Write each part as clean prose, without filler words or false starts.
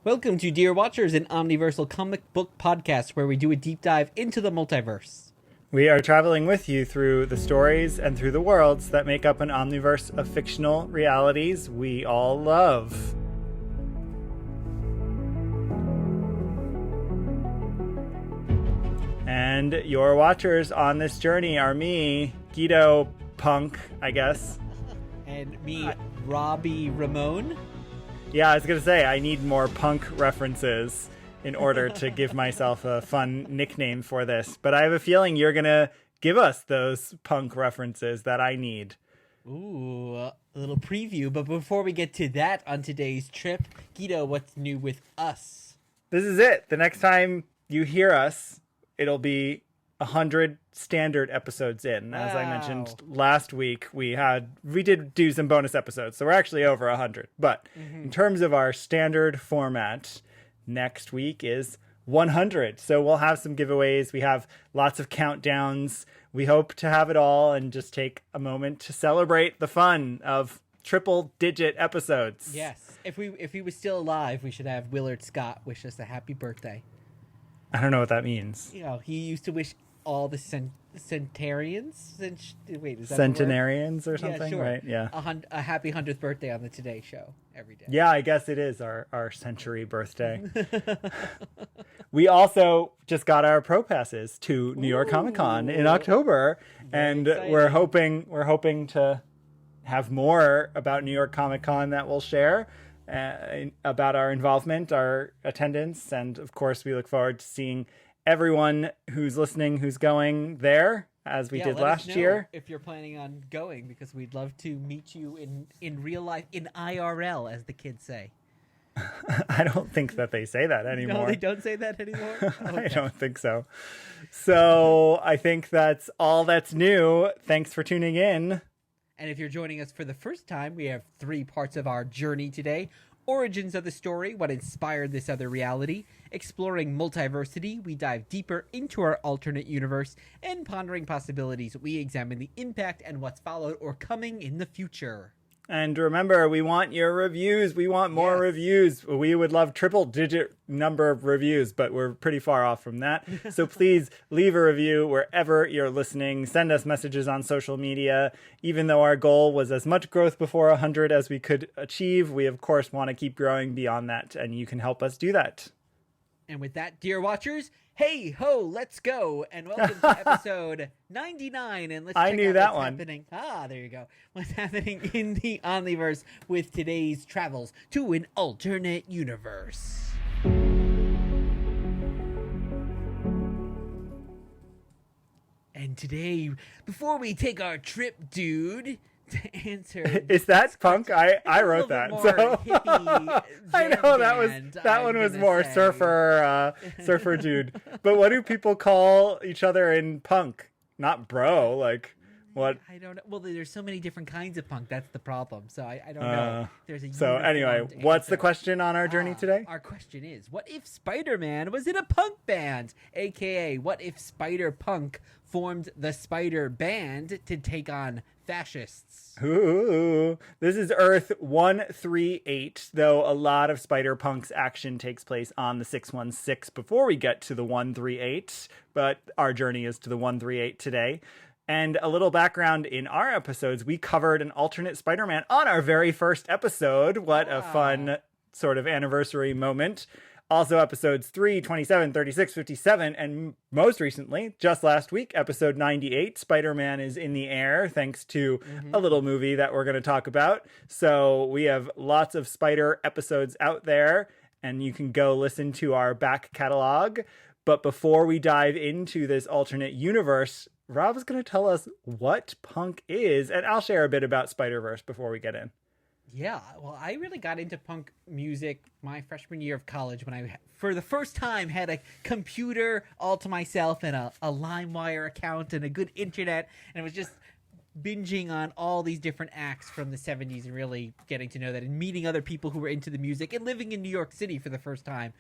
Welcome to Dear Watchers, an omniversal comic book podcast where we do a deep dive into the multiverse. We are traveling with you through the stories and through the worlds that make up an omniverse of fictional realities we all love. And your watchers on this journey are me, Guido Punk, I guess. And me, Robbie Ramone. Yeah, I was going to say, I need more punk references in order to give myself a fun nickname for this. But I have a feeling you're going to give us those punk references that I need. Ooh, a little preview. But before we get to that on today's trip, Guido, what's new with us? This is it. The next time you hear us, it'll be 100 standard episodes in. As I mentioned last week, we did do some bonus episodes, so we're actually over 100. But in terms of our standard format, next week is 100. So we'll have some giveaways. We have lots of countdowns. We hope to have it all and just take a moment to celebrate the fun of triple-digit episodes. Yes. If he was still alive, we should have Willard Scott wish us a happy birthday. I don't know what that means. You know, he used to wish all the centenarians or something, yeah, sure. Right? Yeah. A happy 100th birthday on the Today Show every day. Yeah, I guess it is our century birthday. We also just got our pro passes to New York Comic Con in October, and exciting. we're hoping to have more about New York Comic Con that we'll share. About our involvement, our attendance, and of course we look forward to seeing everyone who's listening, who's going there, as we did last year. If you're planning on going, because we'd love to meet you in real life, in IRL, as the kids say. I don't think that they say that anymore. No, they don't say that anymore? Okay. I don't think so. So I think that's all that's new. Thanks for tuning in. And if you're joining us for the first time, we have 3 parts of our journey today. Origins of the story, what inspired this other reality. Exploring multiversity, we dive deeper into our alternate universe. And pondering possibilities, we examine the impact and what's followed or coming in the future. And remember, we want your reviews. We want more reviews. We would love triple-digit number of reviews, but we're pretty far off from that. So please leave a review wherever you're listening. Send us messages on social media. Even though our goal was as much growth before 100 as we could achieve, we, of course, want to keep growing beyond that, and you can help us do that. And with that, dear watchers, hey ho, let's go, and welcome to episode 99. And let's check out what's happening. There you go. What's happening in the Omniverse with today's travels to an alternate universe. And today, before we take our trip, dude, to answer is that punk? I wrote that, so I know that one was more surfer dude. But what do people call each other in punk? Not bro, like what? I don't know. Well, there's so many different kinds of punk. That's the problem. So I don't know. So anyway, what's the question on our journey today? Our question is: what if Spider-Man was in a punk band? AKA, what if Spider-Punk formed the Spider Band to take on fascists? Ooh, this is Earth 138, though a lot of Spider-Punk's action takes place on the 616 before we get to the 138, but our journey is to the 138 today. And a little background in our episodes, we covered an alternate Spider-Man on our very first episode. What a fun sort of anniversary moment. Also episodes 3, 27, 36, 57, and most recently, just last week, episode 98, Spider-Man is in the air, thanks to a little movie that we're going to talk about. So we have lots of Spider episodes out there, and you can go listen to our back catalog. But before we dive into this alternate universe, Rob's going to tell us what punk is, and I'll share a bit about Spider-Verse before we get in. Yeah, well, I really got into punk music my freshman year of college when I, for the first time, had a computer all to myself and a LimeWire account and a good internet, and it was just binging on all these different acts from the 70s and really getting to know that and meeting other people who were into the music and living in New York City for the first time,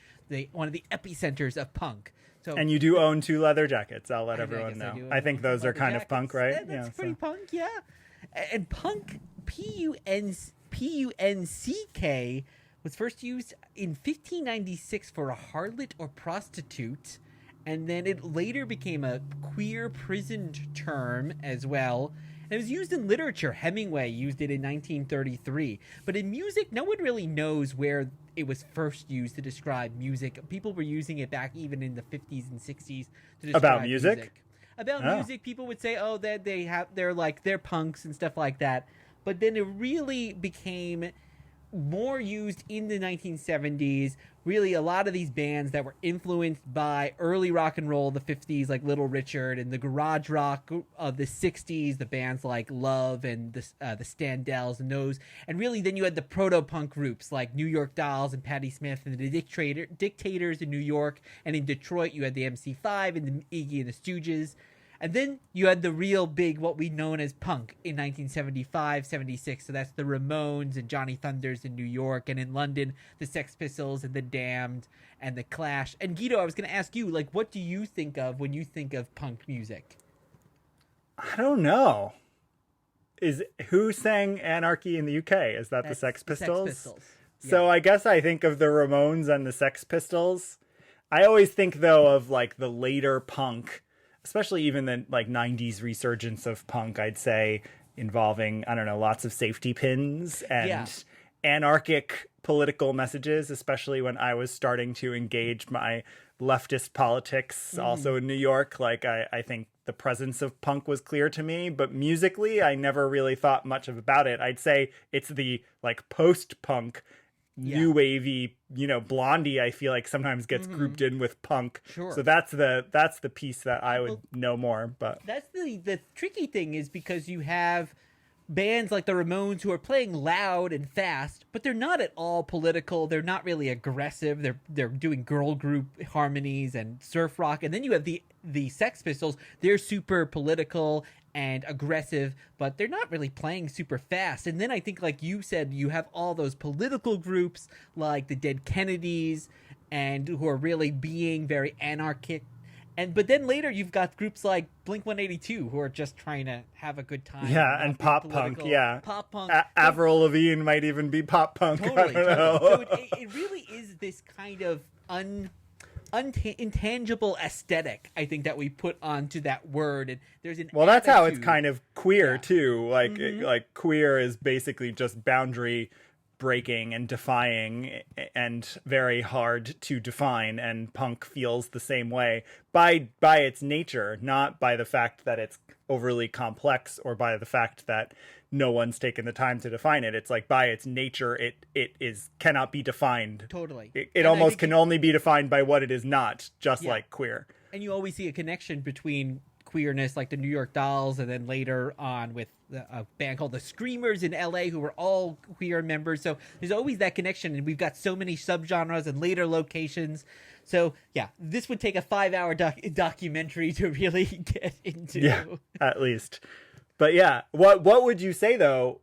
one of the epicenters of punk. So, and you do own 2 leather jackets, I'll let everyone know. I think those are kind of punk, right? That's pretty punk, yeah. And punk, P-U-N-C-K, was first used in 1596 for a harlot or prostitute, and then it later became a queer prison term as well. And it was used in literature. Hemingway used it in 1933. But in music, no one really knows where it was first used to describe music. People were using it back even in the 50s and 60s to describe About music? About music, people would say, "Oh, that they're punks and stuff like that." But then it really became more used in the 1970s. Really, a lot of these bands that were influenced by early rock and roll, the 50s, like Little Richard, and the garage rock of the 60s, the bands like Love and the Standells and those. And really, then you had the proto-punk groups like New York Dolls and Patti Smith and the Dictators in New York. And in Detroit, you had the MC5 and the Iggy and the Stooges. And then you had the real big, what we known as punk in 1975, 76. So that's the Ramones and Johnny Thunders in New York. And in London, the Sex Pistols and the Damned and the Clash. And Guido, I was going to ask you, like, what do you think of when you think of punk music? I don't know. Who sang Anarchy in the UK? Is that the Sex Pistols? Sex Pistols. Yeah. So I guess I think of the Ramones and the Sex Pistols. I always think, though, of like the later punk, especially even the like 90s resurgence of punk, I'd say, involving, I don't know, lots of safety pins and anarchic political messages, especially when I was starting to engage my leftist politics also in New York. Like, I think the presence of punk was clear to me, but musically, I never really thought much about it. I'd say it's the like post-punk, new wavy, Blondie, I feel like sometimes gets grouped in with punk. Sure. So that's the piece that I would know more. But that's the tricky thing, is because you have bands like the Ramones who are playing loud and fast, but they're not at all political. They're not really aggressive. They're doing girl group harmonies and surf rock. And then you have the Sex Pistols. They're super political and aggressive, but they're not really playing super fast. And then I think, like you said, you have all those political groups like the Dead Kennedys, and who are really being very anarchic. But then later you've got groups like Blink-182 who are just trying to have a good time. Yeah, and pop punk. Yeah, pop punk. Avril Lavigne might even be pop punk. Totally. I don't know. So it really is this kind of intangible aesthetic, I think, that we put onto that word. And there's an that's how it's attitude. kind of queer too. Like like queer is basically just boundary breaking and defying, and very hard to define, and punk feels the same way by its nature, not by the fact that it's overly complex or by the fact that no one's taken the time to define it. It's like by its nature it cannot be defined. Totally. It almost can only be defined by what it is not, just like queer. And you always see a connection between queerness, like the New York Dolls, and then later on with a band called the Screamers in LA, who were all queer members. So there's always that connection, and we've got so many subgenres and later locations. So yeah, this would take a 5-hour documentary to really get into. Yeah, at least. But yeah, what would you say though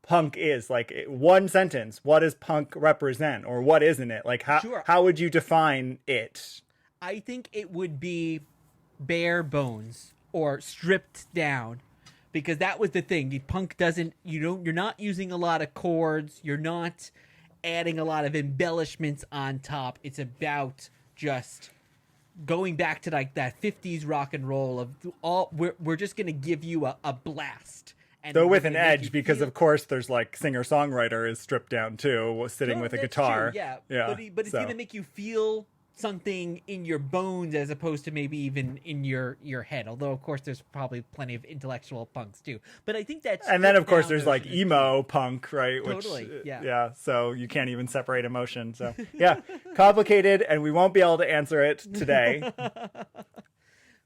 punk is? Like, one sentence, what does punk represent, or what isn't it? Like, how would you define it? I think it would be bare bones or stripped down, because that was the thing. Punk doesn't, you're not using a lot of chords, you're not adding a lot of embellishments on top. It's about just going back to like that 50s rock and roll of we're just gonna give you a blast. And though with an edge, because of course there's like singer-songwriter is stripped down too, sitting with a guitar. True, yeah. But it's gonna make you feel something in your bones as opposed to maybe even in your head, although of course there's probably plenty of intellectual punks too. But I think that's, and then of course there's like emo punk, right? Totally. Which, yeah, so you can't even separate emotion. So yeah, complicated, and we won't be able to answer it today.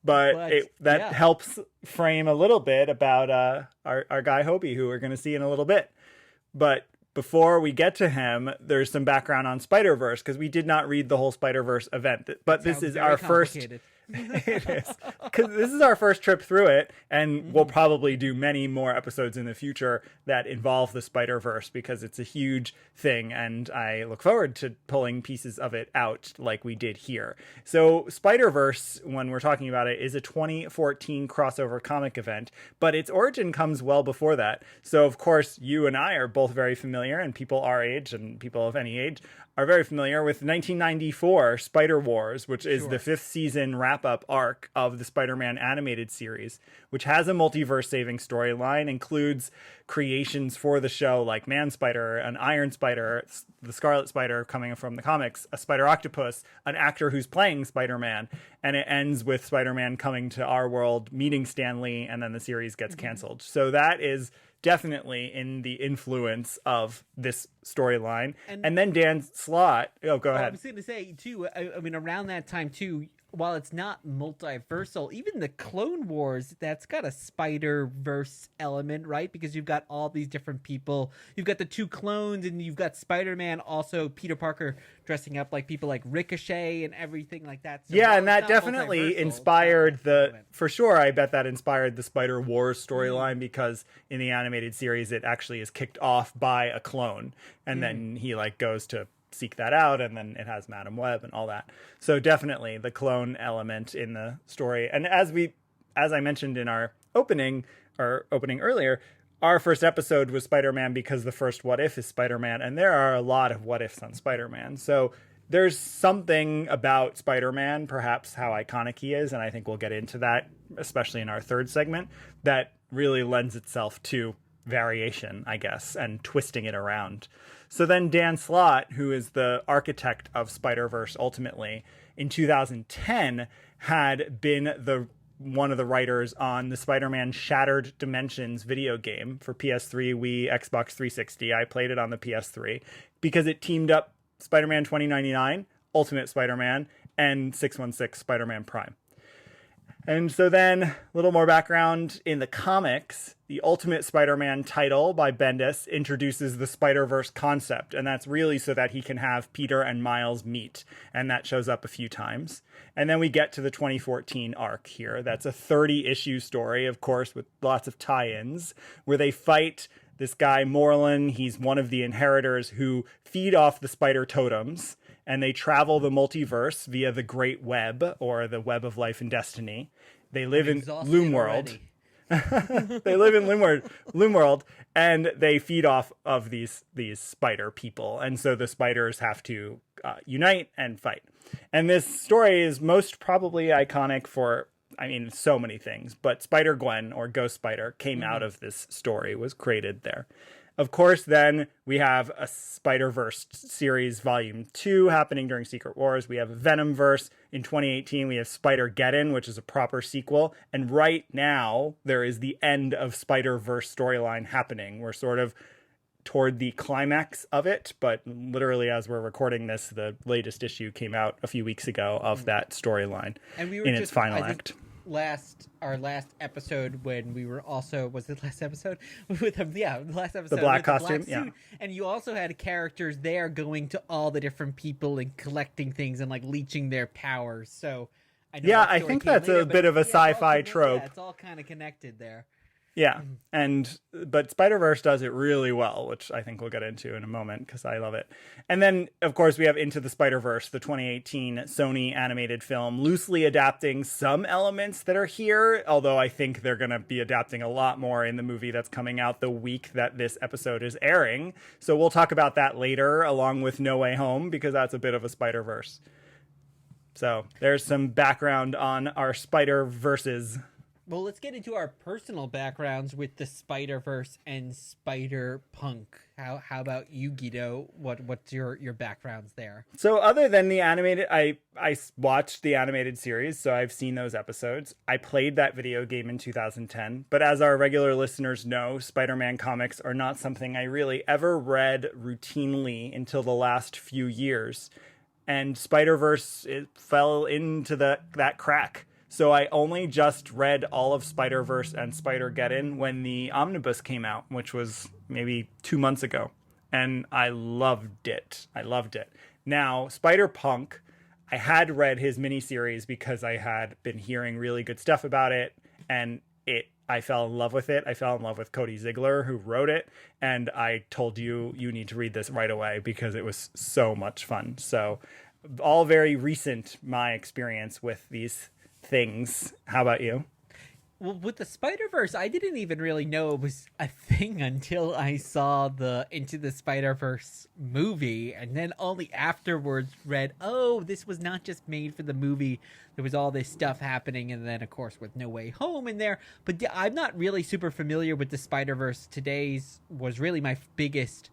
But that helps frame a little bit about our guy Hobie, who we're going to see in a little bit. But before we get to him, there's some background on Spider-Verse, because we did not read the whole Spider-Verse event. But this is our first It is, because this is our first trip through it, and we'll probably do many more episodes in the future that involve the Spider-Verse, because it's a huge thing, and I look forward to pulling pieces of it out like we did here. So Spider-Verse, when we're talking about it, is a 2014 crossover comic event, but its origin comes well before that. So of course you and I are both very familiar, and people our age and people of any age are very familiar with 1994 Spider Wars, which is the 5th season wrap-up arc of the Spider-Man animated series, which has a multiverse-saving storyline, includes creations for the show like Man Spider, an Iron Spider, the Scarlet Spider coming from the comics, a Spider Octopus, an actor who's playing Spider-Man, and it ends with Spider-Man coming to our world, meeting Stan Lee, and then the series gets canceled. So that is definitely in the influence of this storyline. And then Dan Slott. Oh, go ahead. I was going to say, too, I mean, around that time, too, while it's not multiversal, even the Clone Wars, that's got a Spider-Verse element, right? Because you've got all these different people. You've got the 2 clones, and you've got Spider-Man, also Peter Parker dressing up like people like Ricochet and everything like that. So yeah, and that definitely inspired for sure, I bet that inspired the Spider Wars storyline, because in the animated series, it actually is kicked off by a clone, and then he like goes to seek that out, and then it has Madam Web and all that. So definitely the clone element in the story. And as I mentioned in our opening earlier, our first episode was Spider-Man because the first What If is Spider-Man, and there are a lot of what ifs on Spider-Man. So there's something about Spider-Man, perhaps how iconic he is, and I think we'll get into that, especially in our third segment, that really lends itself to variation, I guess, and twisting it around. So then Dan Slott, who is the architect of Spider-Verse ultimately, in 2010 had been one of the writers on the Spider-Man Shattered Dimensions video game for PS3, Wii, Xbox 360. I played it on the PS3 because it teamed up Spider-Man 2099, Ultimate Spider-Man, and 616 Spider-Man Prime. And so then, a little more background in the comics. The Ultimate Spider-Man title by Bendis introduces the Spider-Verse concept, and that's really so that he can have Peter and Miles meet, and that shows up a few times. And then we get to the 2014 arc here. That's a 30-issue story, of course, with lots of tie-ins, where they fight this guy, Morlun. He's one of the inheritors who feed off the spider totems, and they travel the multiverse via the Great Web, or the Web of Life and Destiny. They live in Loomworld. They live in Loomworld, and they feed off of these spider people. And so the spiders have to unite and fight. And this story is most probably iconic for, I mean, so many things. But Spider-Gwen, or Ghost Spider, came out of this story, was created there. Of course, then we have a Spider-Verse series volume 2 happening during Secret Wars. We have Venomverse. In 2018, we have Spider-Geddon, which is a proper sequel. And right now, there is the end of Spider-Verse storyline happening. We're sort of toward the climax of it, but literally as we're recording this, the latest issue came out a few weeks ago of that storyline in its final act. Our last episode, when we were also, was it last episode with the last episode, the black with costume, the black suit, and you also had characters there going to all the different people and collecting things and like leeching their powers. So I think that's a bit of a sci-fi trope. It's all kind of connected there. Yeah, but Spider-Verse does it really well, which I think we'll get into in a moment because I love it. And then, of course, we have Into the Spider-Verse, the 2018 Sony animated film, loosely adapting some elements that are here, although I think they're going to be adapting a lot more in the movie that's coming out the week that this episode is airing. So we'll talk about that later, along with No Way Home, because that's a bit of a Spider-Verse. So there's some background on our Spider-Verses. Well, let's get into our personal backgrounds with the Spider-Verse and Spider-Punk. How about you, Guido? What's your backgrounds there? So other than the animated, I watched the animated series, so I've seen those episodes. I played that video game in 2010, but as our regular listeners know, Spider-Man comics are not something I really ever read routinely until the last few years. And Spider-Verse, it fell into that crack. So I only just read all of Spider-Verse and Spider-Geddon when the omnibus came out, which was maybe 2 months ago. And I loved it. Now, Spider-Punk, I had read his miniseries because I had been hearing really good stuff about it, and I fell in love with it. I fell in love with Cody Ziglar, who wrote it, and I told you need to read this right away because it was so much fun. So all very recent, my experience with these things. How about you? Well, with the Spider-Verse, I didn't even really know it was a thing until I saw the Into the Spider-Verse movie, and then only afterwards read, oh, this was not just made for the movie. There was all this stuff happening, and then, of course, with No Way Home in there. But I'm not really super familiar with the Spider-Verse. Today's was really my biggest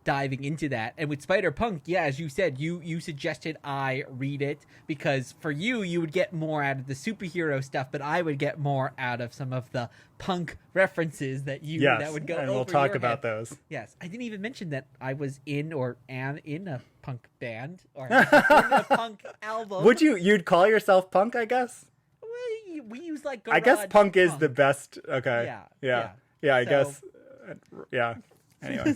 diving into that. And with Spider-Punk, yeah, as you said, you suggested I read it because for you would get more out of the superhero stuff, but I would get more out of some of the punk references that that would go and over we'll talk your about head. those. Yes, I didn't even mention that I was in or am in a punk band or in a punk album. You'd call yourself punk, I guess? We use like I guess garage punk is the best. Okay. Yeah. I So- guess. Yeah. Anyway.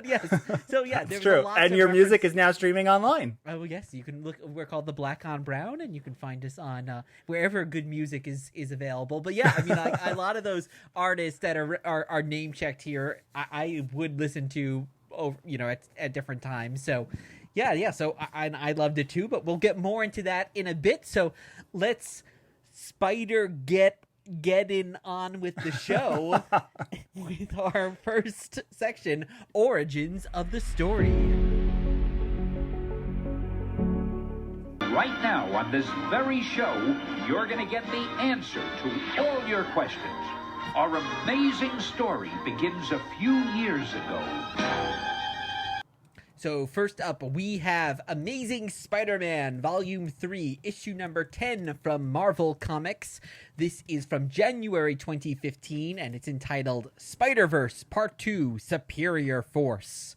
Yes. So yeah, It's there's true. lots And of your music references. is now streaming online. Oh yes, you can look. We're called the Black on Brown, and you can find us on wherever good music is available. But yeah, I mean, a lot of those artists that are name checked here, I would listen to over, at different times. So yeah. So I loved it too. But we'll get more into that in a bit. So let's get in on with the show with our first section, Origins of the Story. Right now, on this very show, you're going to get the answer to all your questions. Our amazing story begins a few years ago. So first up, we have Amazing Spider-Man Volume 3, Issue number 10 from Marvel Comics. This is from January 2015, and it's entitled Spider-Verse Part 2, Superior Force.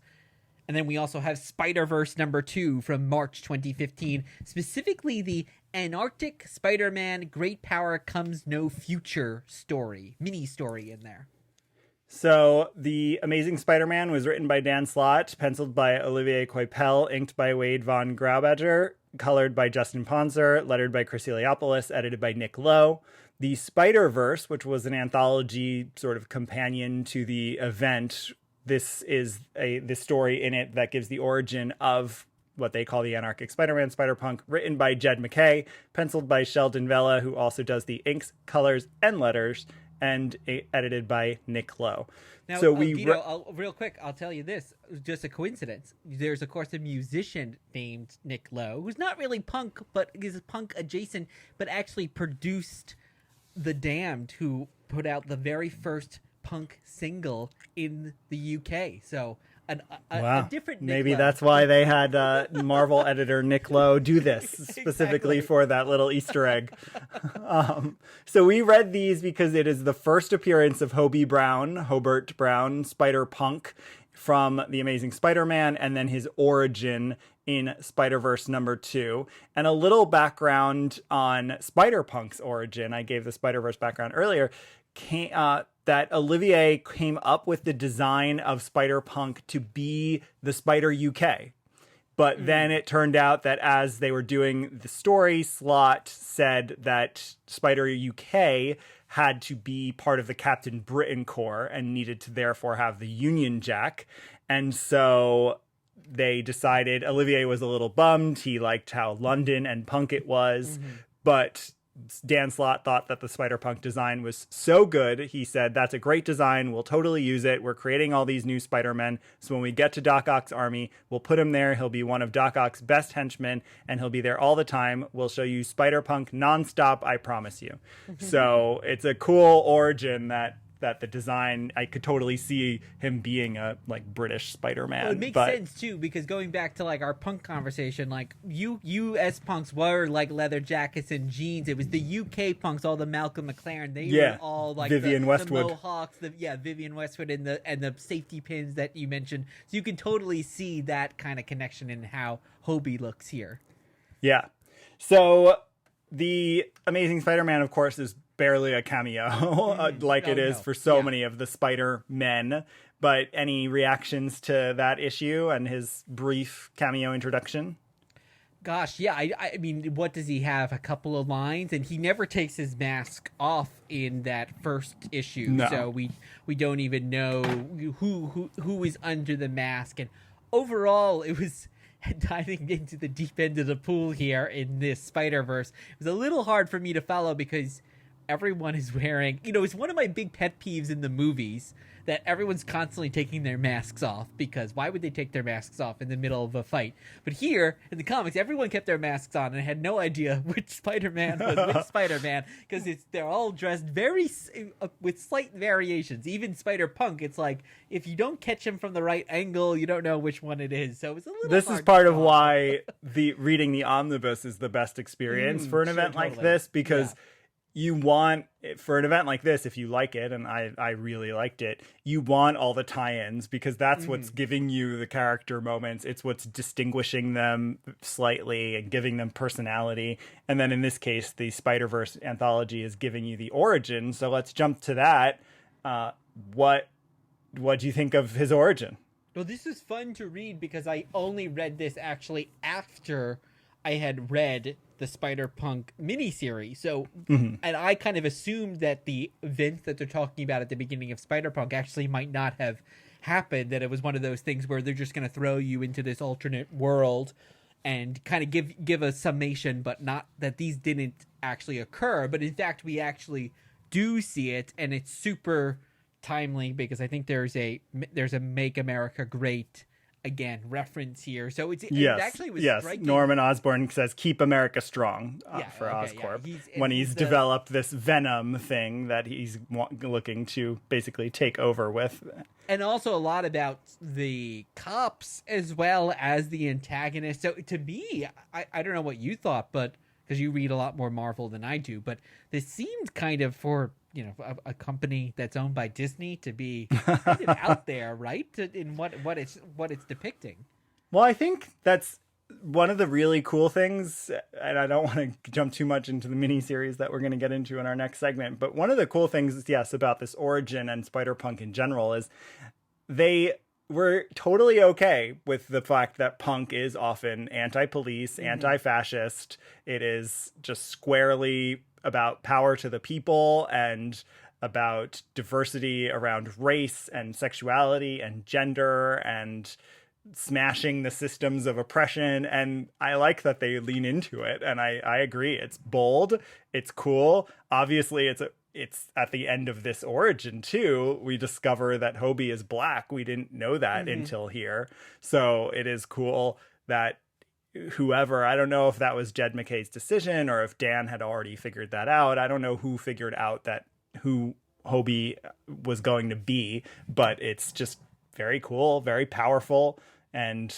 And then we also have Spider-Verse number 2 from March 2015, specifically the Antarctic Spider-Man Great Power Comes No Future story, mini-story in there. So, The Amazing Spider-Man was written by Dan Slott, penciled by Olivier Coipel, inked by Wade von Graubacher, colored by Justin Ponser, lettered by Chris Eliopoulos, edited by Nick Lowe. The Spider-Verse, which was an anthology sort of companion to the event, this is this story in it that gives the origin of what they call the Anarchic Spider-Man, Spider-Punk, written by Jed MacKay, penciled by Sheldon Vella, who also does the inks, colors, and letters, and edited by Nick Lowe. Now, so Guido, real quick, I'll tell you this. Just a coincidence. There's, of course, a musician named Nick Lowe, who's not really punk, but is punk adjacent, but actually produced The Damned, who put out the very first punk single in the UK. So a different Nick Maybe Lowe. that's why they had Marvel editor Nick Lowe do this specifically Exactly. for that little Easter egg. So we read these because it is the first appearance of Hobert Brown, Spider-Punk from The Amazing Spider-Man, and then his origin in Spider-Verse number 2. And a little background on Spider-Punk's origin. I gave the Spider-Verse background earlier. That Olivier came up with the design of Spider-Punk to be the Spider UK. But then it turned out that as they were doing the story, Slott said that Spider UK had to be part of the Captain Britain Corps and needed to therefore have the Union Jack. And so they decided, Olivier was a little bummed. He liked how London and punk it was. But Dan Slott thought that the Spider-Punk design was so good. He said, that's a great design. We'll totally use it. We're creating all these new Spider-Men. So when we get to Doc Ock's army, we'll put him there. He'll be one of Doc Ock's best henchmen, and he'll be there all the time. We'll show you Spider-Punk nonstop, I promise you. So it's a cool origin that the design, I could totally see him being a British Spider-Man. Well, it makes sense too, because going back to our punk conversation, US punks were leather jackets and jeans. It was the UK punks, all the Malcolm McLaren. They were all Vivian Westwood. the Mohawks, Vivian Westwood, and the safety pins that you mentioned. So you can totally see that kind of connection in how Hobie looks here. Yeah. So the Amazing Spider-Man, of course, is barely a cameo it is for so many of the Spider-Men. But any reactions to that issue and his brief cameo introduction? Gosh, yeah. I mean, what does he have? A couple of lines, and he never takes his mask off in that first issue. No. So we don't even know who is under the mask. And overall, it was diving into the deep end of the pool here in this Spider-Verse. It was a little hard for me to follow because everyone is wearing, it's one of my big pet peeves in the movies that everyone's constantly taking their masks off, because why would they take their masks off in the middle of a fight? But here in the comics, everyone kept their masks on and had no idea which Spider-Man was which Spider-Man, because they're all dressed with slight variations. Even Spider-Punk, it's like if you don't catch him from the right angle, you don't know which one it is. So it's a little. This is part of why reading the omnibus is the best experience for an event like this, because. Yeah. You want, for an event like this, if you like it, and I really liked it, you want all the tie-ins, because that's what's giving you the character moments. It's what's distinguishing them slightly and giving them personality. And then in this case, the Spider-Verse anthology is giving you the origin. So let's jump to that. What do you think of his origin? Well, this is fun to read because I only read this actually after I had read the Spider-Punk miniseries. So, and I kind of assumed that the events that they're talking about at the beginning of Spider-Punk actually might not have happened, that it was one of those things where they're just going to throw you into this alternate world and kind of give a summation, but not that these didn't actually occur. But in fact, we actually do see it, and it's super timely because I think there's a Make America Great Again reference here. So it actually was striking. Norman Osborn says keep America strong for Oscorp when he's developed this Venom thing that he's looking to basically take over with. And also a lot about the cops as well as the antagonist. So to me, I don't know what you thought, but because you read a lot more Marvel than I do, but this seemed kind of for a company that's owned by Disney to be kind of out there, right? In what it's depicting. Well, I think that's one of the really cool things, and I don't want to jump too much into the miniseries that we're going to get into in our next segment, but one of the cool things, yes, about this origin and Spider-Punk in general is they were totally okay with the fact that Punk is often anti-police, anti-fascist. It is just squarely about power to the people and about diversity around race and sexuality and gender and smashing the systems of oppression. And I like that they lean into it. And I agree. It's bold. It's cool. Obviously, it's at the end of this origin too. We discover that Hobie is black. We didn't know that until here. So it is cool that whoever, I don't know if that was Jed MacKay's decision or if Dan had already figured that out. I don't know who figured out who Hobie was going to be, but it's just very cool, very powerful. And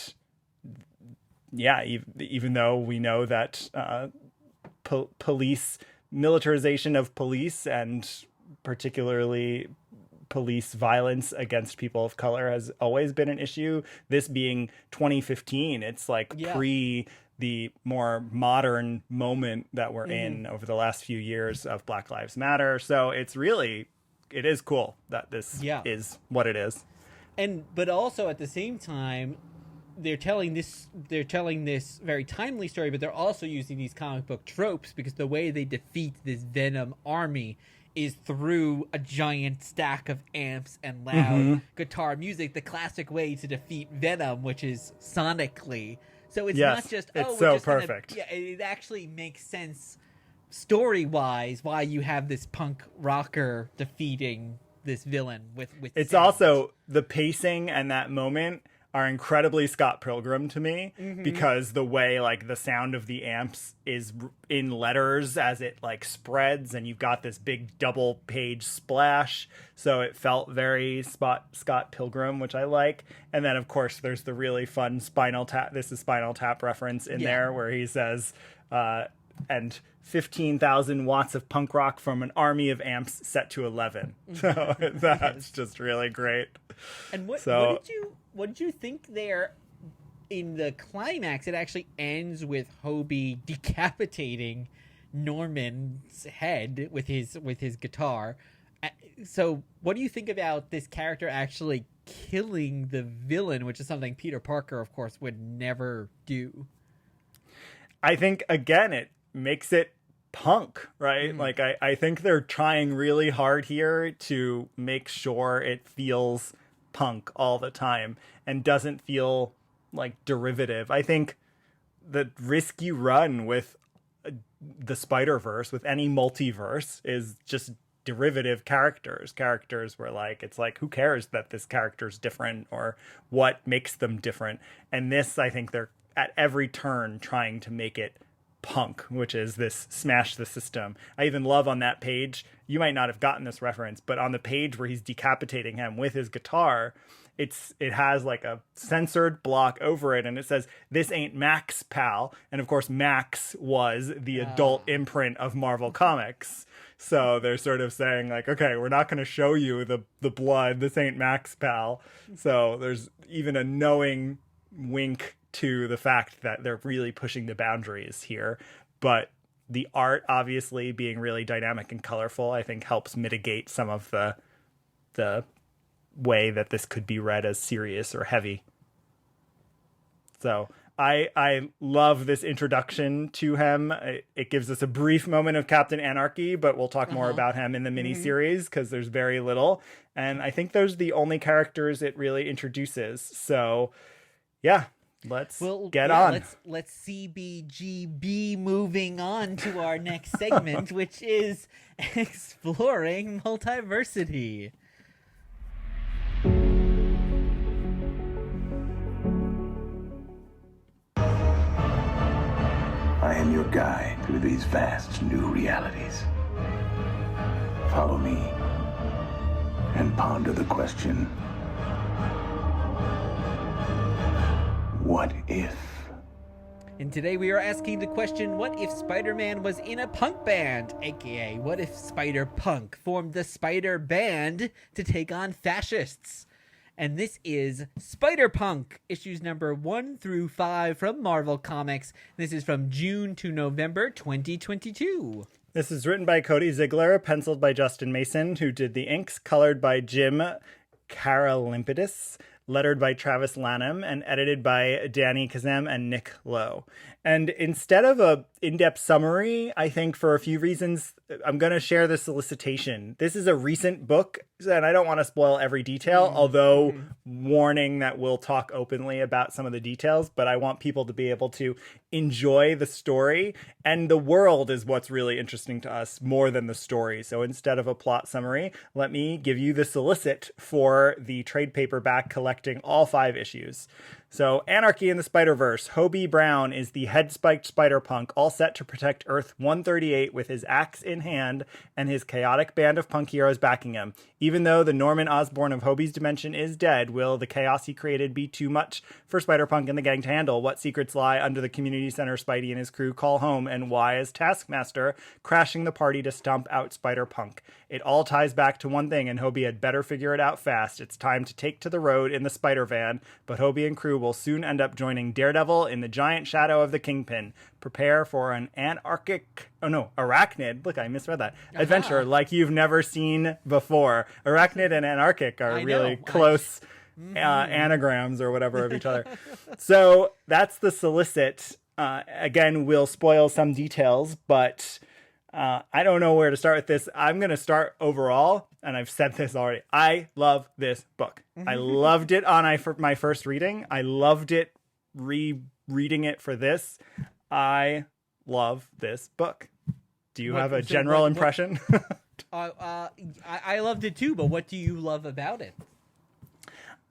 yeah, even though we know that police militarization of police and particularly police violence against people of color has always been an issue. This being 2015, it's like pre the more modern moment that we're in over the last few years of Black Lives Matter. So it is cool that this is what it is. But also at the same time, they're telling this very timely story, but they're also using these comic book tropes because the way they defeat this Venom army is through a giant stack of amps and loud guitar music, the classic way to defeat Venom, which is sonically. So it's not just, it's so perfect. It actually makes sense story-wise why you have this punk rocker defeating this villain with it's sound. Also the pacing and that moment are incredibly Scott Pilgrim to me because the way like the sound of the amps is in letters as it like spreads and you've got this big double page splash. So it felt very Scott Pilgrim, which I like. And then of course there's the really fun Spinal Tap. This is Spinal Tap reference in there where he says, and 15,000 watts of punk rock from an army of amps set to 11. So that's just really great. And what did you think there in the climax? It actually ends with Hobie decapitating Norman's head with his guitar. So what do you think about this character actually killing the villain, which is something Peter Parker, of course, would never do? I think, again, it makes it punk, right? Like, I think they're trying really hard here to make sure it feels punk all the time and doesn't feel like derivative. I think the risk you run with the Spider-Verse, with any multiverse, is just derivative characters where like it's like, who cares that this character's different or what makes them different? And this, I think they're at every turn trying to make it punk, which is this smash the system. I even love on that page, you might not have gotten this reference, but on the page where he's decapitating him with his guitar, it has like a censored block over it, and it says, "This ain't Mac's, pal." And of course, Mac's was the adult imprint of Marvel Comics. So they're sort of saying like, okay, we're not going to show you the blood. This ain't Mac's, pal. So there's even a knowing wink to the fact that they're really pushing the boundaries here. But the art, obviously being really dynamic and colorful, I think helps mitigate some of the way that this could be read as serious or heavy. So I love this introduction to him. It gives us a brief moment of Captain Anarchy, but we'll talk more about him in the miniseries because there's very little. And I think those are the only characters it really introduces. So yeah, let's get on. Let's CBGB moving on to our next segment, which is exploring multiversity. I am your guide through these vast new realities. Follow me and ponder the question, what if? And today we are asking the question, what if Spider-Man was in a punk band? AKA, what if Spider-Punk formed the Spider Band to take on fascists? And this is Spider-Punk, issues number 1 through 5 from Marvel Comics. This is from June to November 2022. This is written by Cody Ziglar, penciled by Justin Mason, who did the inks, colored by Jim Caralimpidis, lettered by Travis Lanham, and edited by Danny Kazem and Nick Lowe. And instead of a in-depth summary, I think for a few reasons, I'm going to share the solicitation. This is a recent book, and I don't want to spoil every detail, although warning that we'll talk openly about some of the details, but I want people to be able to enjoy the story, and the world is what's really interesting to us more than the story. So instead of a plot summary, let me give you the solicit for the trade paperback collecting all 5 issues. So, Anarchy in the Spider-Verse. Hobie Brown is the head-spiked Spider-Punk, all set to protect Earth 138 with his axe in hand and his chaotic band of punk heroes backing him. Even though the Norman Osborn of Hobie's dimension is dead, will the chaos he created be too much for Spider-Punk and the gang to handle? What secrets lie under the community center Spidey and his crew call home? And why is Taskmaster crashing the party to stomp out Spider-Punk? It all ties back to one thing, and Hobie had better figure it out fast. It's time to take to the road in the Spider-Van, but Hobie and crew will soon end up joining Daredevil in the giant shadow of the Kingpin. Prepare for an arachnid, look, I misread that, adventure like you've never seen before. Arachnid and anarchic are really close anagrams or whatever of each other. So that's the solicit. Again, we'll spoil some details, but I don't know where to start with this. I'm going to start overall, and I've said this already. I love this book. I loved it on my first reading. I loved it rereading it for this. I love this book. Do you have a general impression? I loved it too, but what do you love about it?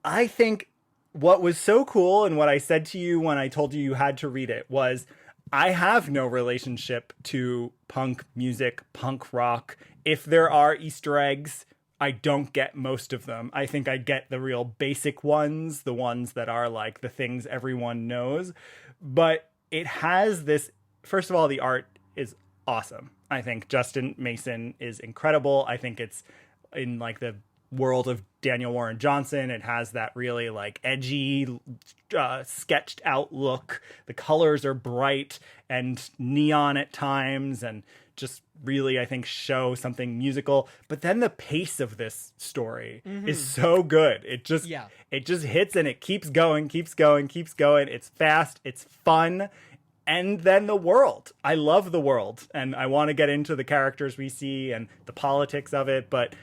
I think what was so cool, and what I said to you when I told you had to read it, was I have no relationship to punk music, punk rock. If there are Easter eggs, I don't get most of them. I think I get the real basic ones, the ones that are like the things everyone knows. But it has this, first of all, the art is awesome. I think Justin Mason is incredible. I think it's in like the world of Daniel Warren Johnson. It has that really like edgy, sketched out look. The colors are bright and neon at times, and just really, I think, show something musical. But then the pace of this story is so good. It just hits and it keeps going. It's fast, it's fun, and then the world. I love the world, and I want to get into the characters we see and the politics of it, but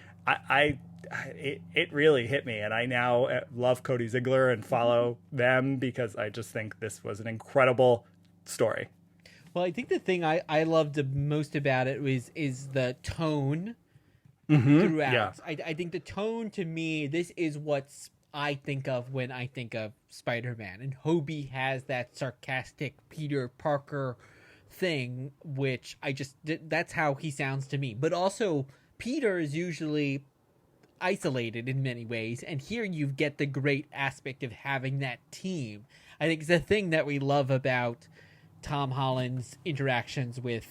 it really hit me, and I now love Cody Ziglar and follow them because I just think this was an incredible story. Well, I think the thing I loved the most about it is the tone throughout. Yeah. I think the tone, to me, this is what's I think of when I think of Spider-Man. And Hobie has that sarcastic Peter Parker thing, which that's how he sounds to me. But also, Peter is usually isolated in many ways, and here you get the great aspect of having that team. I think it's the thing that we love about Tom Holland's interactions with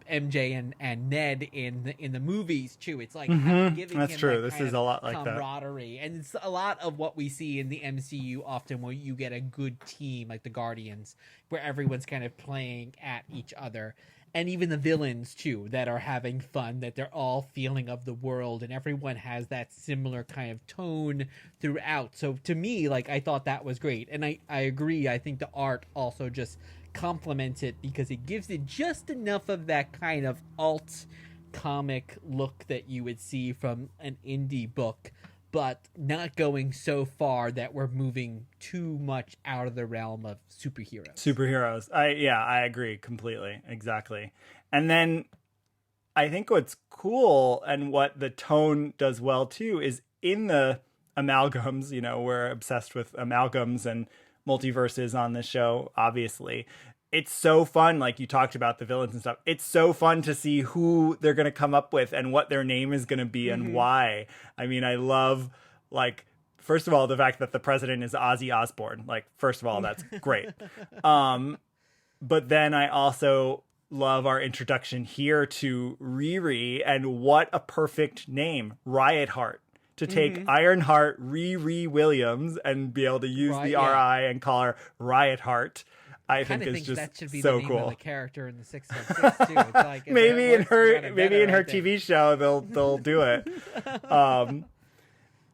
MJ and Ned in the movies too. It's like giving That's him true. that This kind is of a lot like camaraderie, and it's a lot of what we see in the MCU often, where you get a good team like the Guardians, where everyone's kind of playing at each other, and even the villains too that are having fun, that they're all feeling of the world, and everyone has that similar kind of tone throughout. So to me, like, I thought that was great, and I agree. I think the art also just complements it because it gives it just enough of that kind of alt comic look that you would see from an indie book, but not going so far that we're moving too much out of the realm of superheroes. I agree completely. Exactly. And then I think what's cool and what the tone does well too is in the amalgams. You know, we're obsessed with amalgams and multiverses on this show, obviously. It's so fun, like you talked about the villains and stuff. It's so fun to see who they're going to come up with and what their name is going to be and why. I mean, I love, like, first of all, the fact that the president is Ozzy Osbourne. Like, first of all, that's great. But then I also love our introduction here to Riri, and what a perfect name, Riotheart. To take Ironheart Riri Williams and be able to use the RI and call her Riotheart, I think is just that should be so the name cool. of the character in the 616 too. It's like, maybe in her TV show they'll do it.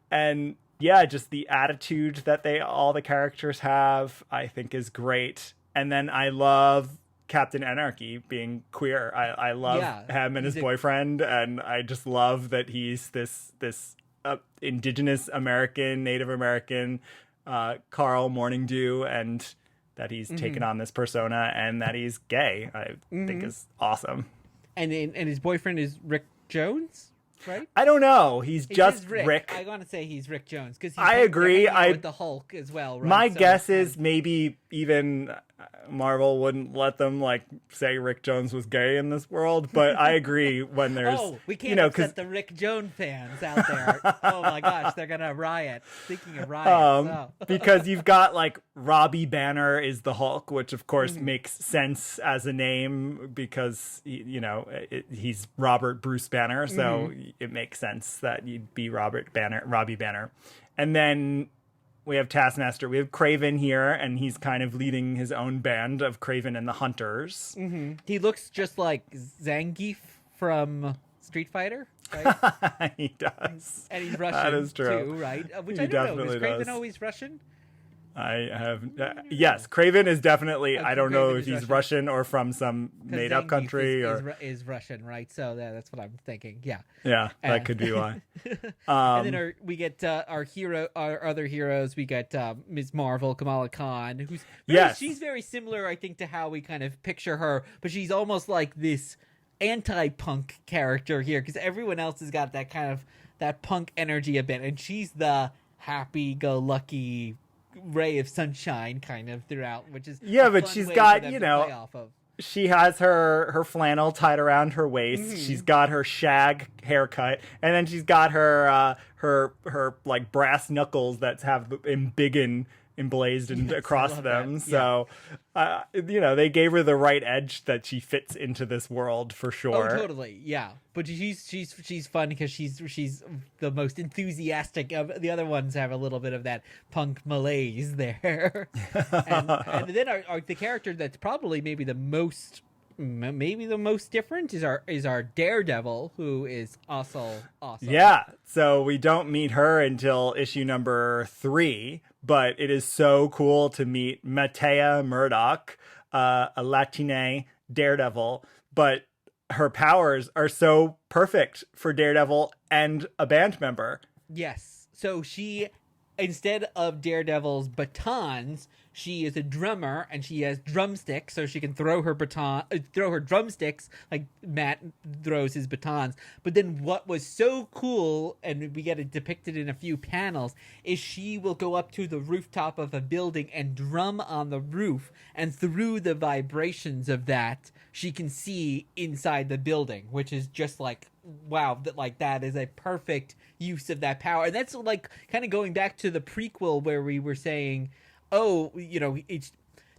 And yeah, just the attitude that all the characters have, I think is great. And then I love Captain Anarchy being queer. I love him and his boyfriend, and I just love that he's this indigenous American, Native American, Carl Morningdew, and that he's taken on this persona and that he's gay. I think is awesome. And his boyfriend is Rick Jones, right? I don't know. He's just Rick. I want to say he's Rick Jones because I agree. With the Hulk as well. Right? My guess is maybe even Marvel wouldn't let them like say Rick Jones was gay in this world, but I agree when there's we can't upset the Rick Jones fans out there. Oh my gosh, they're gonna riot. Speaking of riots, because you've got like Robbie Banner is the Hulk, which of course makes sense as a name because he's Robert Bruce Banner, so it makes sense that you'd be Robbie Banner, and then we have Taskmaster. We have Kraven here, and he's kind of leading his own band of Kraven and the Hunters. He looks just like Zangief from Street Fighter, right? He does. And he's Russian, that is true. too, right? Which He I don't know. definitely Is Kraven does. always Russian? I have... yes, Kraven is definitely... I don't know Kraven if is he's Russian or from some made-up country. Is Russian, right? So that's what I'm thinking. Yeah. Yeah, that could be why. And then we get our other heroes. We get Ms. Marvel, Kamala Khan, who's she's very similar, I think, to how we kind of picture her, but she's almost like this anti-punk character here because everyone else has got that kind of that punk energy a bit, and she's the happy-go-lucky ray of sunshine kind of throughout, which is but she's got she has her flannel tied around her waist. She's got her shag haircut, and then she's got her like brass knuckles that have emblazed across them. So they gave her the right edge that she fits into this world for sure. Oh, totally, yeah. But she's fun because she's the most enthusiastic of the other ones. Have a little bit of that punk malaise there, and then the character that's probably maybe the most maybe the most different is our Daredevil, who is also awesome. Yeah, so we don't meet her until issue number 3, but it is so cool to meet Matea Murdock, a Latine Daredevil, but her powers are so perfect for Daredevil and a band member. Yes. So she, instead of Daredevil's batons, she is a drummer, and she has drumsticks, so she can throw her drumsticks like Matt throws his batons. But then what was so cool, and we get it depicted in a few panels, is she will go up to the rooftop of a building and drum on the roof, and through the vibrations of that, she can see inside the building, which is just like, wow, that is a perfect use of that power. And that's like kind of going back to the prequel where we were saying, oh,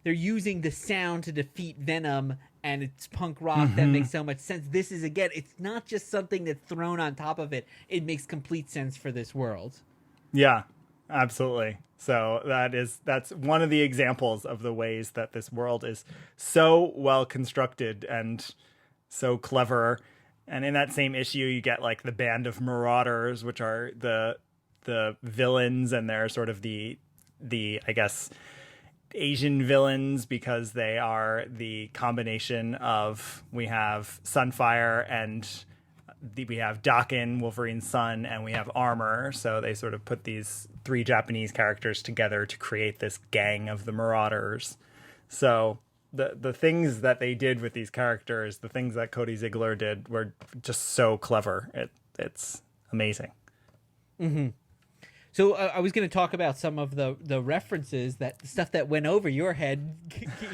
they're using the sound to defeat Venom, and it's punk rock. That makes so much sense. This is, again, it's not just something that's thrown on top of it. It makes complete sense for this world. Yeah, absolutely. So that's one of the examples of the ways that this world is so well constructed and so clever. And in that same issue, you get like the band of marauders, which are the villains, and they're sort of the I guess Asian villains, because they are the combination of, we have Sunfire and we have Daken, Wolverine's son, and we have Armor. So they sort of put these 3 Japanese characters together to create this gang of the marauders. So the things that they did with these characters, the things that Cody Ziglar did, were just so clever. It's amazing. Mm-hmm. So I was going to talk about some of the references, that stuff that went over your head.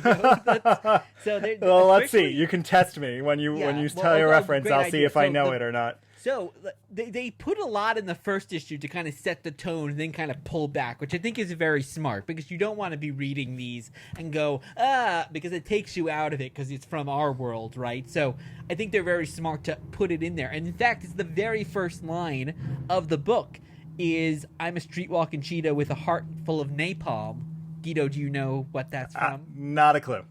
Well, let's see. You can test me when you tell your reference. I'll see if I know it or not. So they put a lot in the first issue to kind of set the tone and then kind of pull back, which I think is very smart, because you don't want to be reading these and go, because it takes you out of it because it's from our world, right? So I think they're very smart to put it in there. And in fact, it's the very first line of the book is, I'm a street-walking cheetah with a heart full of napalm. Guido, do you know what that's from? Not a clue.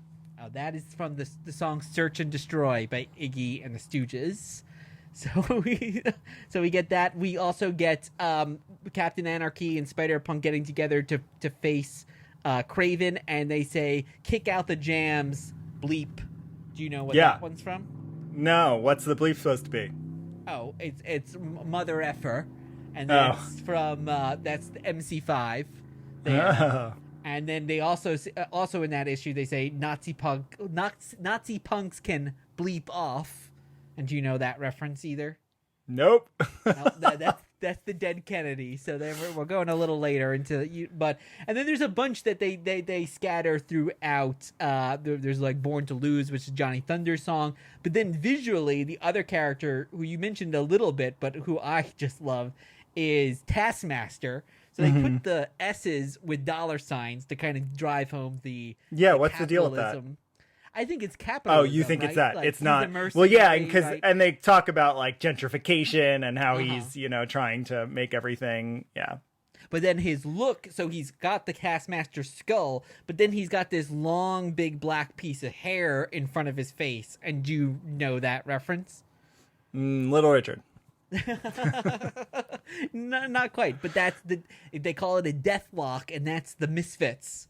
Oh, that is from the song Search and Destroy by Iggy and the Stooges. So we get that. We also get Captain Anarchy and Spider-Punk getting together to face Kraven, and they say, kick out the jams, bleep. Do you know what that one's from? No, what's the bleep supposed to be? Oh, it's Mother Effer. And that's from that's the MC5. And then they also in that issue they say Nazi punks can bleep off. And do you know that reference either? Nope. No, that's the dead Kennedy. So we're going a little later into and then there's a bunch that they scatter throughout. There's like Born to Lose, which is Johnny Thunder's song. But then visually, the other character who you mentioned a little bit, but who I just love, is Taskmaster. So they put the S's with dollar signs to kind of drive home the what's the deal with that? I think it's capitalism. Oh, you think right? it's that? Like, it's not. Well, yeah, because right? And they talk about like gentrification and how he's trying to make everything. Yeah. But then his look, so he's got the Taskmaster skull, but then he's got this long, big black piece of hair in front of his face. And do you know that reference? Little Richard. Not quite, but they call it a death lock, and that's the Misfits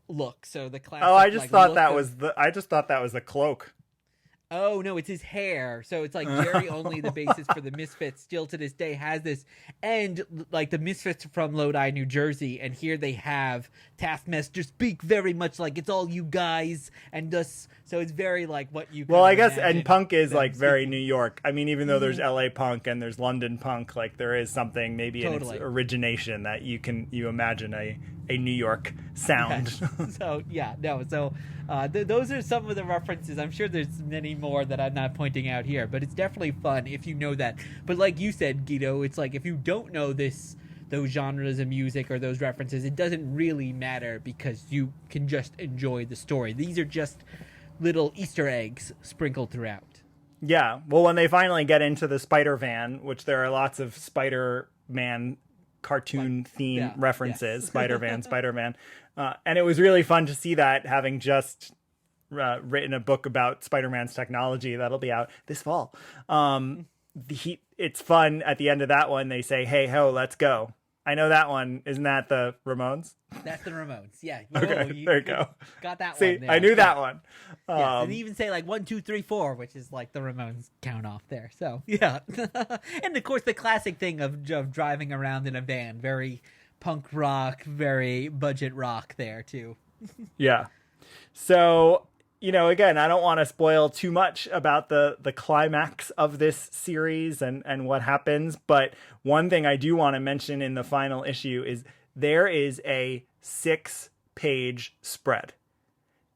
look. So the classic. Oh, I just thought that was the cloak. Oh no, it's his hair. So it's like Jerry Only, the bassist for the Misfits, still to this day has this, and like the Misfits from Lodi, New Jersey, and here they have Taskmaster speak very much like it's all you guys, and just so it's very like what you. Well, I guess, and punk is like very New York. I mean, even though there's LA punk and there's London punk, like there is something maybe in its origination that you imagine a New York sound. So those are some of the references. I'm sure there's many more that I'm not pointing out here, but it's definitely fun if you know that. But like you said, Guido, it's like if you don't know those genres of music or those references, it doesn't really matter because you can just enjoy the story. These are just little Easter eggs sprinkled throughout. Yeah. Well, when they finally get into the Spider Van, which there are lots of Spider-Man cartoon theme references, Spider-Man, Spider-Man. And it was really fun to see that, having just written a book about Spider-Man's technology that'll be out this fall. It's fun. At the end of that one, they say, "Hey ho, let's go." I know that one. Isn't that the Ramones? That's the Ramones. Yeah. Okay, there you go. Got that See, one. There. I knew that one. Yes, and they even say like 1, 2, 3, 4, which is like the Ramones count off there. So yeah, and of course the classic thing of driving around in a van, very punk rock, very budget rock there too. Yeah. So, again, I don't want to spoil too much about the climax of this series and what happens. But one thing I do want to mention in the final issue is there is a 6-page spread.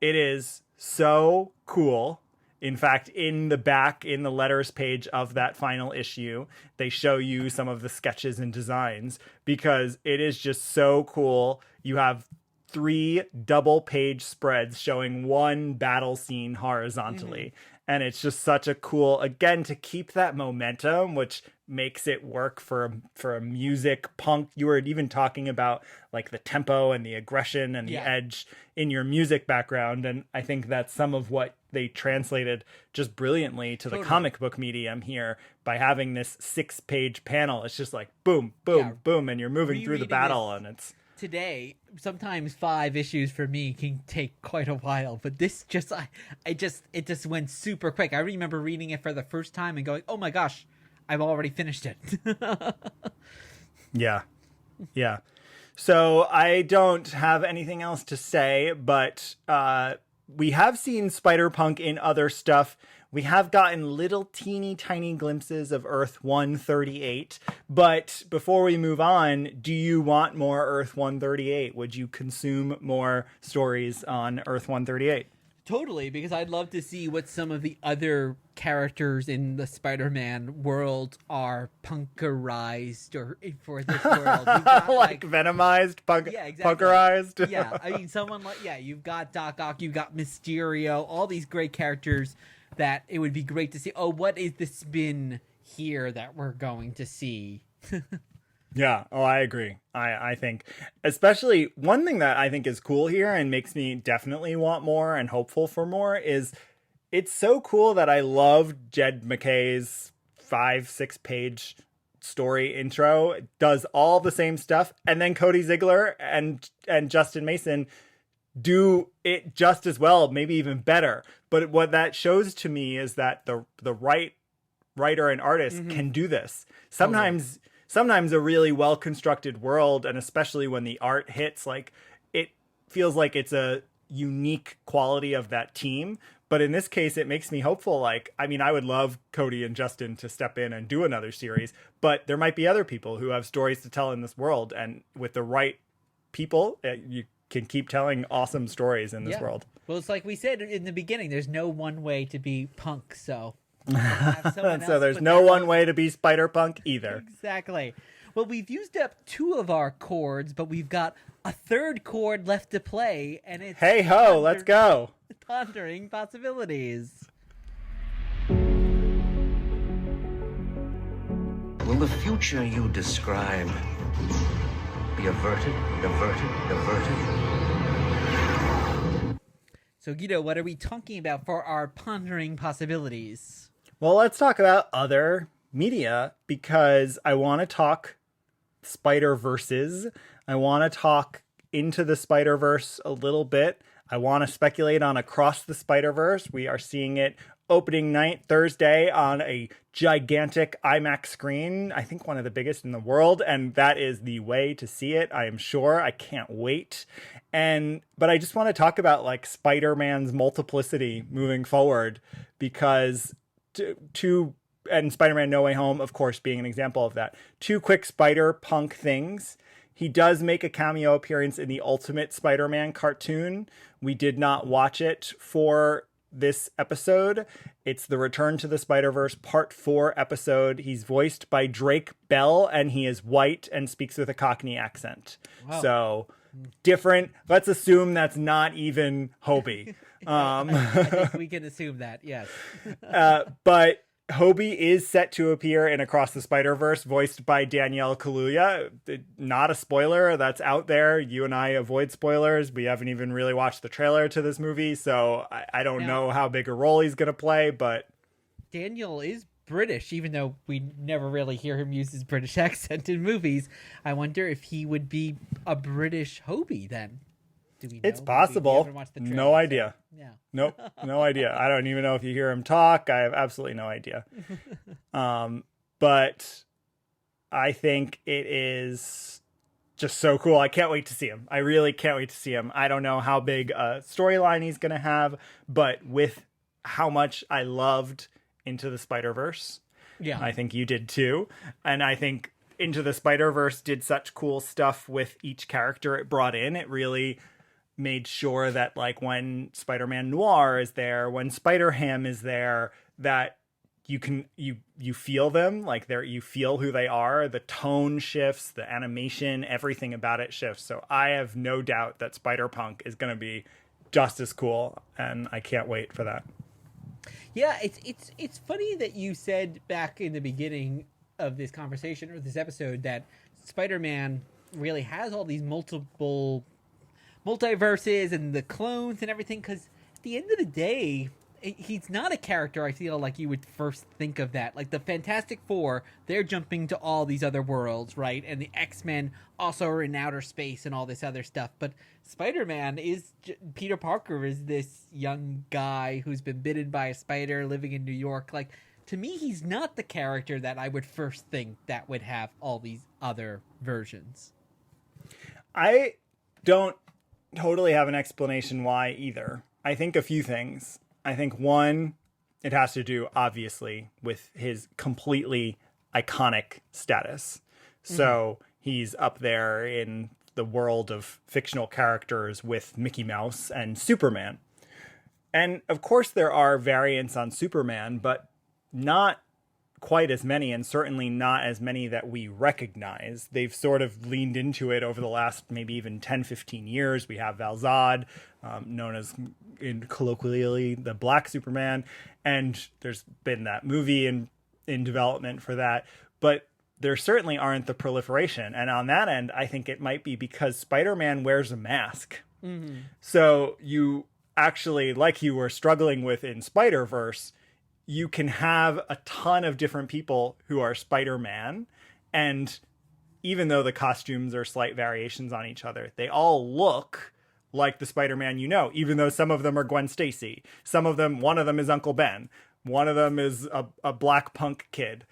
It is so cool. In fact, in the back, in the letters page of that final issue, they show you some of the sketches and designs because it is just so cool. You have 3 double-page spreads showing one battle scene horizontally. And it's just such a cool, again, to keep that momentum, which makes it work for a music punk. You were even talking about like the tempo and the aggression and the edge in your music background. And I think that's some of what they translated just brilliantly to the comic book medium here by having this 6-page panel. It's just like boom, boom, boom. And you're moving through the battle and it's... Today, sometimes 5 issues for me can take quite a while, but this it just went super quick. I remember reading it for the first time and going, "Oh my gosh, I've already finished it." Yeah. So I don't have anything else to say, but we have seen Spider-Punk in other stuff. We have gotten little teeny tiny glimpses of Earth 138. But before we move on, do you want more Earth 138? Would you consume more stories on Earth 138? Totally, because I'd love to see what some of the other characters in the Spider-Man world are punkerized or for this world. Like venomized, punkerized. Yeah, I mean, someone like, you've got Doc Ock, you've got Mysterio, all these great characters that it would be great to see. Oh, what is the spin here that we're going to see? Yeah. Oh, I agree. I think especially one thing that I think is cool here and makes me definitely want more and hopeful for more is it's so cool that I love Jed MacKay's 5-6 page story intro. It does all the same stuff. And then Cody Ziglar and Justin Mason do it just as well, maybe even better. But what that shows to me is that the right writer and artist can do this. Sometimes a really well-constructed world, and especially when the art hits, like it feels like it's a unique quality of that team. But in this case, it makes me hopeful. Like, I mean, I would love Cody and Justin to step in and do another series, but there might be other people who have stories to tell in this world. And with the right people, you can keep telling awesome stories in this world. Well, it's like we said in the beginning, there's no one way to be punk, so... So there's no one way to be Spider-Punk either. Exactly. Well, we've used up 2 of our chords, but we've got a 3rd chord left to play, and it's... Hey ho, let's go! Pondering possibilities. Will the future you describe be averted? So, Guido, what are we talking about for our pondering possibilities? Well, let's talk about other media because I want to talk Spider-Verses. I want to talk into the Spider-Verse a little bit. I want to speculate on Across the Spider-Verse. We are seeing it opening night Thursday on a gigantic IMAX screen. I think one of the biggest in the world, and that is the way to see it. I am sure. I can't wait. But I just want to talk about like Spider-Man's multiplicity moving forward because and Spider-Man No Way Home, of course, being an example of that. 2 quick Spider-Punk things. He does make a cameo appearance in the Ultimate Spider-Man cartoon. We did not watch it for this episode. It's the Return to the Spider-Verse Part 4 episode. He's voiced by Drake Bell, and he is white and speaks with a Cockney accent. Wow. So different. Let's assume that's not even Hobie. I think we can assume that, yes. But Hobie is set to appear in Across the Spider-Verse, voiced by Danielle Kaluuya. Not a spoiler, that's out there. You and I avoid spoilers. We haven't even really watched the trailer to this movie, so I don't know how big a role he's going to play, but... Daniel is British, even though we never really hear him use his British accent in movies. I wonder if he would be a British Hobie then. Do we know? It's possible. No idea. Yeah. Nope. No idea. I don't even know if you hear him talk. I have absolutely no idea. But I think it is just so cool. I can't wait to see him. I really can't wait to see him. I don't know how big a storyline he's going to have, but with how much I loved Into the Spider-Verse, I think you did too. And I think Into the Spider-Verse did such cool stuff with each character it brought in. It really made sure that, like, when Spider-Man Noir is there, when Spider-Ham is there, that you feel them, like you feel who they are. The tone shifts, the animation, everything about it shifts. So I have no doubt that Spider-Punk is going to be just as cool, and I can't wait for that. Yeah, it's funny that you said back in the beginning of this conversation or this episode that Spider-Man really has all these multiverses and the clones and everything, because at the end of the day, he's not a character I feel like you would first think of that. Like the Fantastic Four, they're jumping to all these other worlds, right? And the X-Men also are in outer space and all this other stuff. But Spider-Man is... Peter Parker is this young guy who's been bitten by a spider living in New York. Like, to me, he's not the character that I would first think that would have all these other versions. I don't totally have an explanation why either. I think a few things. I think one, it has to do obviously with his completely iconic status. So he's up there in the world of fictional characters with Mickey Mouse and Superman. And of course there are variants on Superman, but not quite as many, and certainly not as many that we recognize. They've sort of leaned into it over the last maybe even 10, 15 years. We have Val-Zod, known as colloquially the Black Superman, and there's been that movie in development for that. But there certainly aren't the proliferation. And on that end, I think it might be because Spider-Man wears a mask. So you actually, like you were struggling with in Spider-Verse, you can have a ton of different people who are Spider-Man, and even though the costumes are slight variations on each other, they all look like the Spider-Man you know, even though some of them are Gwen Stacy. Some of them, one of them is Uncle Ben. One of them is a black punk kid.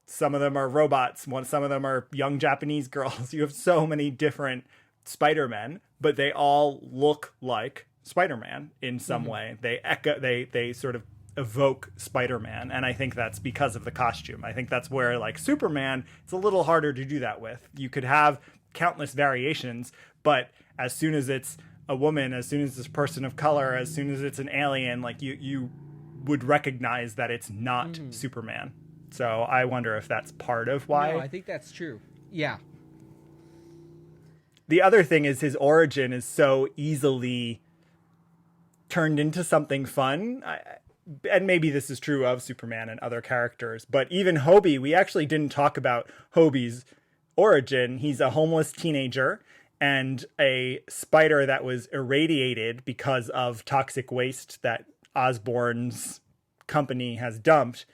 Some of them are robots. Some of them are young Japanese girls. You have so many different Spider-Men, but they all look like Spider-Man in some way. They sort of evoke Spider-Man, and I think that's because of the costume. I think that's where, like, Superman, it's a little harder to do that with. You could have countless variations, but as soon as it's a woman, as soon as it's a person of color, as soon as it's an alien, like, you would recognize that it's not Superman. So I wonder if that's part of why. No, I think that's true. Yeah. The other thing is his origin is so easily turned into something fun. And maybe this is true of Superman and other characters, but even Hobie, we actually didn't talk about Hobie's origin. He's a homeless teenager, and a spider that was irradiated because of toxic waste that Osborn's company has dumped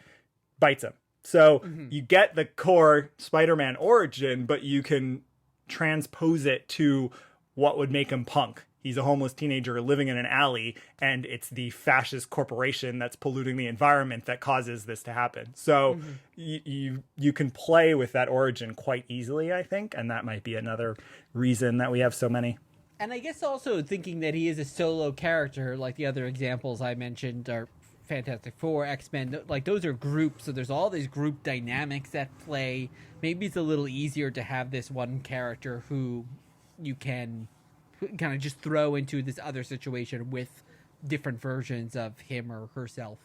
bites him. So you get the core Spider-Man origin, but you can transpose it to what would make him punk. He's a homeless teenager living in an alley, and it's the fascist corporation that's polluting the environment that causes this to happen. So you can play with that origin quite easily, I think, and that might be another reason that we have so many. And I guess also thinking that he is a solo character, like the other examples I mentioned are Fantastic Four, X-Men, like those are groups, so there's all these group dynamics at play. Maybe it's a little easier to have this one character who you can kind of just throw into this other situation with different versions of him or herself.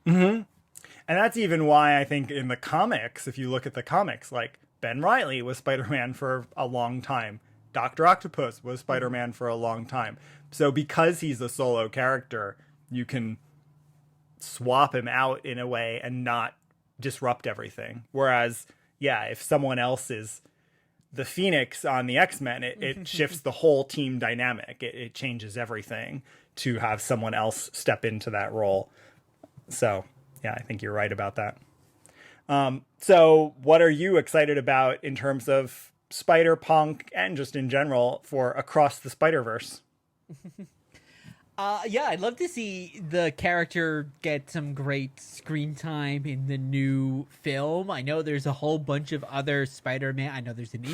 And that's even why I think in the comics, if you look at the comics, like Ben Reilly was Spider-Man for a long time. Dr. Octopus was Spider-Man for a long time. So because he's a solo character, you can swap him out in a way and not disrupt everything. Whereas, yeah, if someone else is the Phoenix on the X-Men, it shifts the whole team dynamic. It changes everything to have someone else step into that role. So, yeah, I think you're right about that. So what are you excited about in terms of Spider-Punk and just in general for Across the Spider-Verse? Yeah, I'd love to see the character get some great screen time in the new film. I know there's a whole bunch of other Spider-Man. I know there's an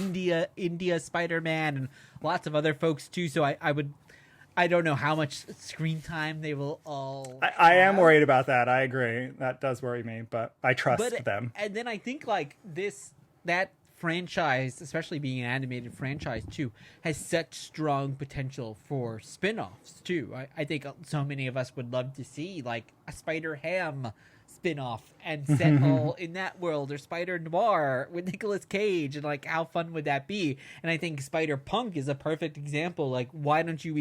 India Spider-Man and lots of other folks too. So I don't know how much screen time they will all I am worried about that. I agree. That does worry me, but I trust them. And then I think like that franchise, especially being an animated franchise too, has such strong potential for spin-offs too. I think so many of us would love to see like a Spider-Ham spin-off and set all in that world, or Spider Noir with Nicolas Cage, and like how fun would that be? And I think Spider-Punk is a perfect example. Like, why don't you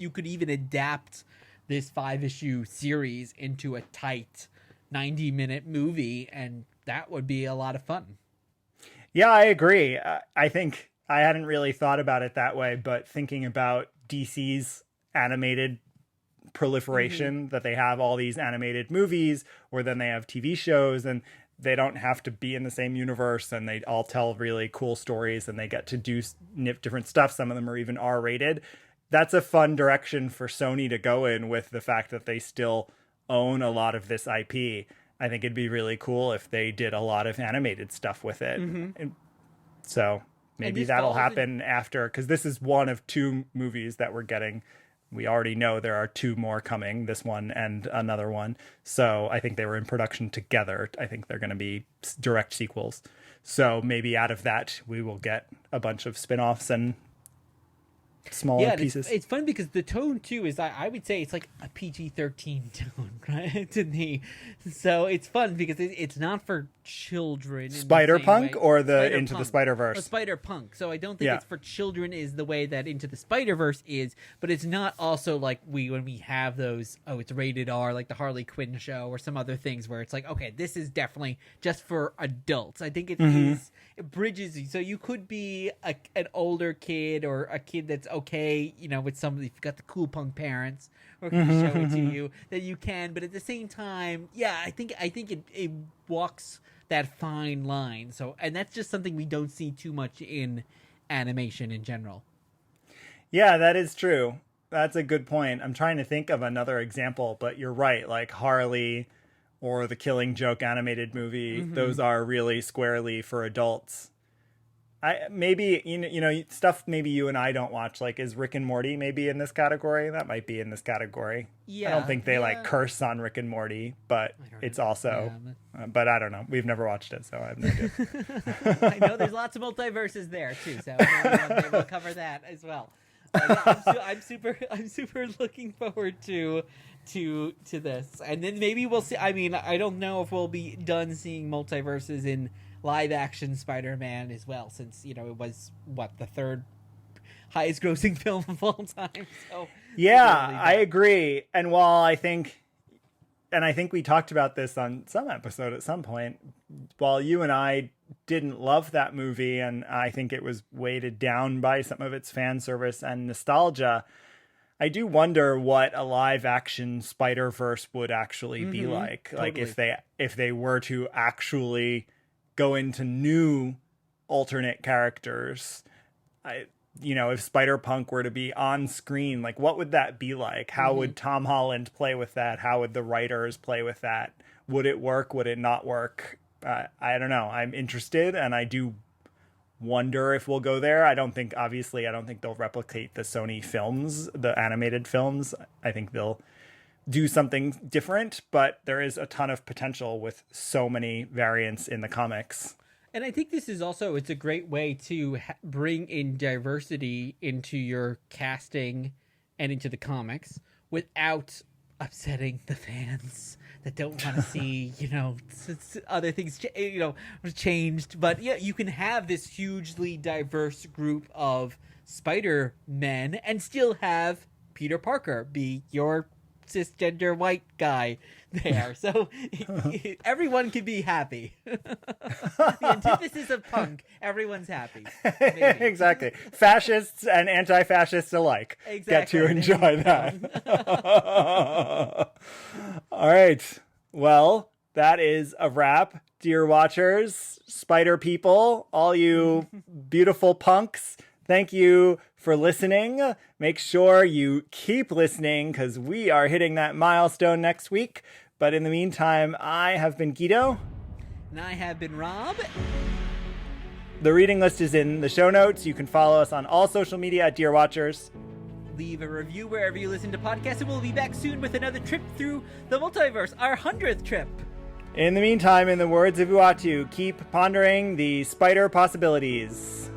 could even adapt this 5-issue series into a tight 90-minute movie, and that would be a lot of fun. Yeah, I agree. I think I hadn't really thought about it that way, but thinking about DC's animated proliferation, that they have all these animated movies, or then they have TV shows, and they don't have to be in the same universe, and they all tell really cool stories, and they get to do different stuff. Some of them are even R-rated. That's a fun direction for Sony to go in, with the fact that they still own a lot of this IP. I think it'd be really cool if they did a lot of animated stuff with it. And so maybe that'll happen after, because this is one of 2 movies that we're getting. We already know there are 2 more coming, this one and another one. So I think they were in production together. I think they're going to be direct sequels. So maybe out of that, we will get a bunch of spin-offs and smaller pieces. It's fun because the tone too is, I would say it's like a PG-13 tone, right? To me, so it's fun because it's not for children. Spider-Punk or the Into the Spider-Verse? Spider-Punk. So I don't think it's for children is the way that Into the Spider-Verse is, but it's not also like when we have those, it's rated R, like the Harley Quinn show or some other things where it's like, okay, this is definitely just for adults. I think it bridges you. So you could be an older kid, or a kid that's okay, with somebody, if you've got the cool punk parents or can show it to you, that you can, but at the same time, I think it walks that fine line. So, and that's just something we don't see too much in animation in general. Yeah, that is true. That's a good point. I'm trying to think of another example, but you're right. Like Harley or the Killing Joke animated movie, those are really squarely for adults. Maybe stuff maybe you and I don't watch, like, is Rick and Morty maybe in this category? That might be in this category. I don't think they like curse on Rick and Morty, but it's also but I don't know, we've never watched it, so I have no idea. I know there's lots of multiverses there too, so maybe we'll cover that as well. I'm super looking forward to this, and then maybe we'll see. I mean, I don't know if we'll be done seeing multiverses in live action Spider-Man as well, since it was the 3rd highest grossing film of all time. So I agree. And while I think we talked about this on some episode at some point, while you and I didn't love that movie, and I think it was weighted down by some of its fan service and nostalgia, I do wonder what a live action Spider-Verse would actually be like. Totally. Like if they were to actually go into new alternate characters, if Spider-Punk were to be on screen, like what would that be like? How would Tom Holland play with that? How would the writers play with that? Would it work? Would it not work? I don't know. I'm interested, and I do wonder if we'll go there. I don't think they'll replicate the Sony films, the animated films. I think they'll do something different, but there is a ton of potential with so many variants in the comics. And I think this is also, it's a great way to bring in diversity into your casting and into the comics without upsetting the fans that don't want to see, other things, changed. But yeah, you can have this hugely diverse group of Spider-Men and still have Peter Parker be your cisgender white guy there. So everyone can be happy. The antithesis of punk, everyone's happy. Maybe. Exactly. Fascists and anti-fascists alike get to enjoy that. All right. Well, that is a wrap. Dear watchers, spider people, all you beautiful punks, thank you for listening. Make sure you keep listening because we are hitting that milestone next week. But in the meantime, I have been Guido. And I have been Rob. The reading list is in the show notes. You can follow us on all social media at Dear Watchers. Leave a review wherever you listen to podcasts, and we'll be back soon with another trip through the multiverse, our 100th trip. In the meantime, in the words of Uatu, keep pondering the spider possibilities.